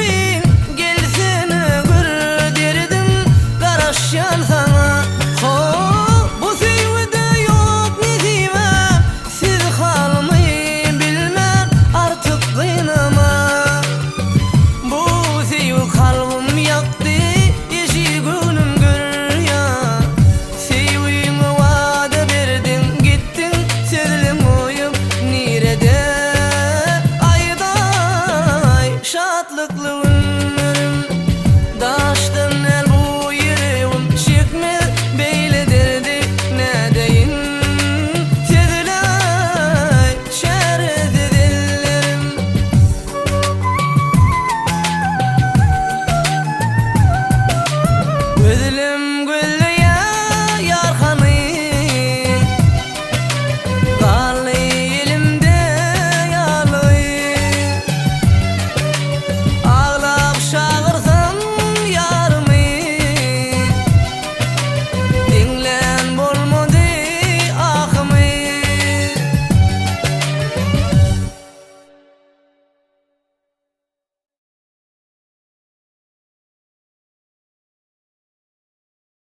kirpin gelsene gör derdim garaşyan sana. Bu sevgide yok nizime siz kalmayı bilmem artık kıynama. Bu sevgi kalbim yaktı yeşil günüm gör ya. Sevgime vade verdin gittin sezilim oyum nerede? Ayday şatlıklı günlerim daştın el bu yüreğim çekmez beyle derdi ne deyin sezilay şeredi dillerim. Özlem